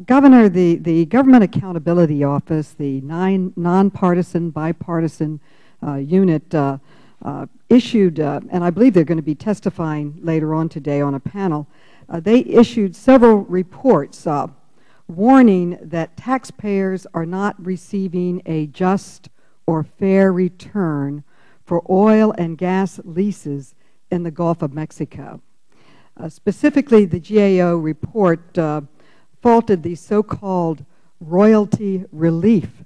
Governor, the Government Accountability Office, the nonpartisan, bipartisan unit, issued, and I believe they're going to be testifying later on today on a panel, they issued several reports warning that taxpayers are not receiving a just or fair return for oil and gas leases in the Gulf of Mexico. Specifically, the GAO report faulted the so-called royalty relief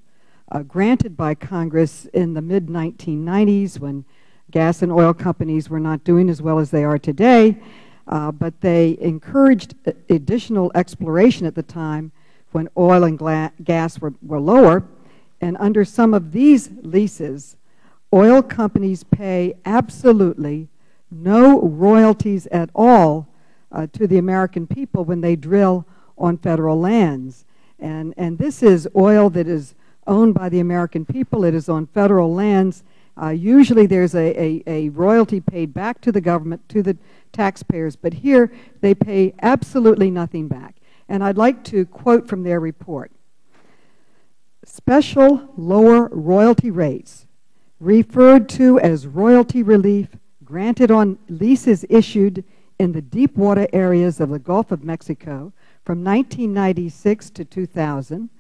granted by Congress in the mid-1990s when gas and oil companies were not doing as well as they are today, but they encouraged additional exploration at the time when oil and gas were lower. And under some of these leases, oil companies pay absolutely no royalties at all to the American people when they drill on federal lands. And this is oil that is owned by the American people. It is on federal lands. Usually there's a royalty paid back to the government, to the taxpayers, but here they pay absolutely nothing back. And I'd like to quote from their report. Special lower royalty rates, referred to as royalty relief, granted on leases issued in the deep water areas of the Gulf of Mexico from 1996 to 2000,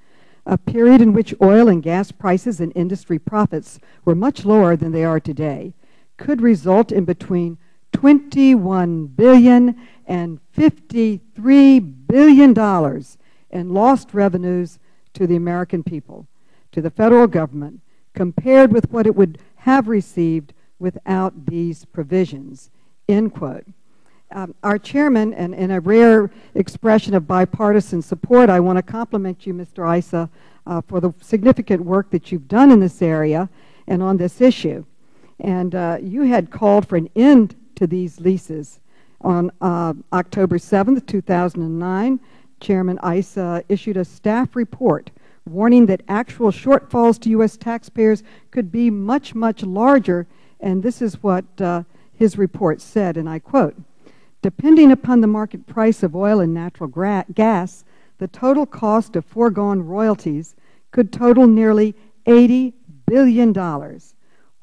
a period in which oil and gas prices and industry profits were much lower than they are today, could result in between $21 billion and $53 billion in lost revenues to the American people, to the federal government, compared with what it would have received without these provisions, end quote. Our chairman, and in a rare expression of bipartisan support, I want to compliment you, Mr. Issa, for the significant work that you've done in this area and on this issue. And you had called for an end to these leases. On October 7th, 2009, Chairman Issa issued a staff report warning that actual shortfalls to U.S. taxpayers could be much, much larger. And this is what his report said, and I quote, "Depending upon the market price of oil and natural gas, the total cost of foregone royalties could total nearly $80 billion.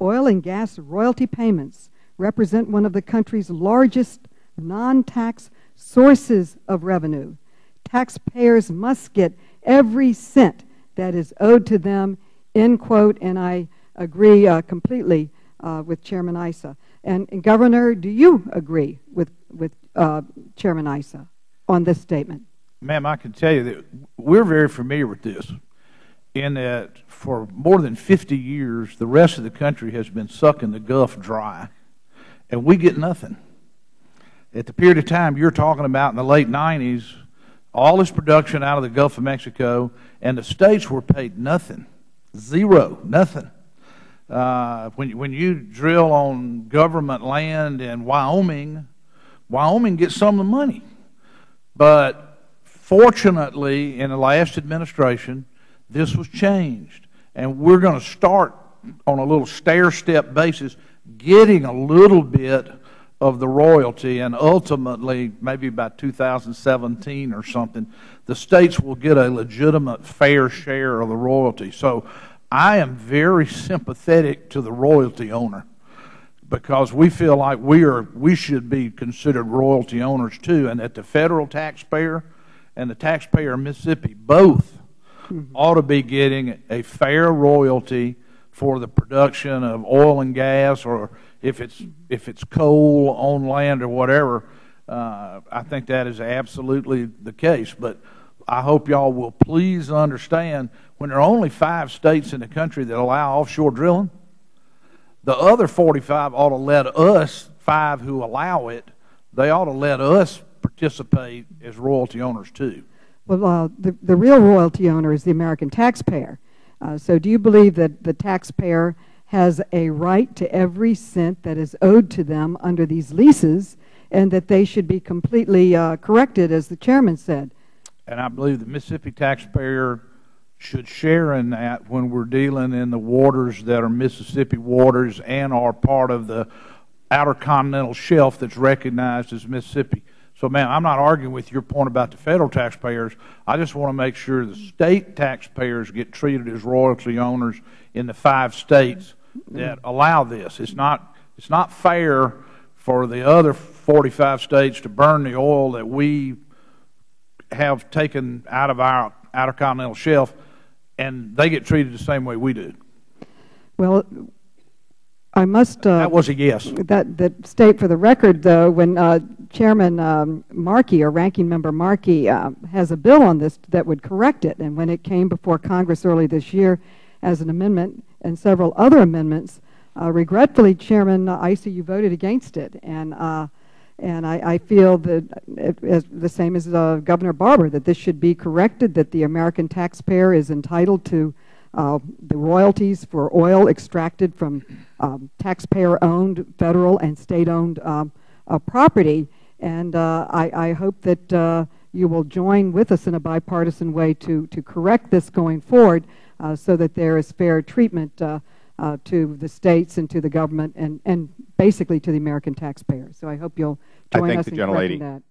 Oil and gas royalty payments represent one of the country's largest non-tax sources of revenue. Taxpayers must get every cent that is owed to them," end quote, and I agree completely with Chairman Issa. And Governor, do you agree with Chairman Issa on this statement? Ma'am, I can tell you that we're very familiar with this, in that for more than 50 years, the rest of the country has been sucking the Gulf dry, and we get nothing. At the period of time you're talking about in the late 90s, all this production out of the Gulf of Mexico, and the states were paid nothing, zero, nothing. When you drill on government land in Wyoming, Wyoming gets some of the money. But fortunately, in the last administration, this was changed. And we're going to start on a little stair-step basis getting a little bit of the royalty, and ultimately, maybe by 2017 or something, the states will get a legitimate fair share of the royalty. So I am very sympathetic to the royalty owner, because we feel like we should be considered royalty owners too, and that the federal taxpayer and the taxpayer in Mississippi both ought to be getting a fair royalty for the production of oil and gas, or if it's coal on land or whatever. I think that is absolutely the case. But I hope y'all will please understand, when there are only 5 states in the country that allow offshore drilling, the other 45 ought to let us, 5 who allow it, they ought to let us participate as royalty owners too. Well, the real royalty owner is the American taxpayer. So do you believe that the taxpayer has a right to every cent that is owed to them under these leases, and that they should be completely corrected, as the chairman said? And I believe the Mississippi taxpayer should share in that when we're dealing in the waters that are Mississippi waters and are part of the outer continental shelf that's recognized as Mississippi. So, ma'am, I'm not arguing with your point about the federal taxpayers. I just want to make sure the state taxpayers get treated as royalty owners in the 5 states that allow this. It's not fair for the other 45 states to burn the oil that we have taken out of our outer continental shelf, and they get treated the same way we do. Well, I must that was a yes. That state for the record, though, when Chairman Markey, or Ranking Member Markey, has a bill on this that would correct it, and when it came before Congress early this year as an amendment and several other amendments, regretfully, Chairman Icey, you voted against it, and I feel that the same as Governor Barbour, that this should be corrected, that the American taxpayer is entitled to the royalties for oil extracted from taxpayer-owned, federal and state-owned property. And I hope that you will join with us in a bipartisan way to correct this going forward, so that there is fair treatment to the states and to the government and basically to the American taxpayer. So I hope you'll join us in correcting that.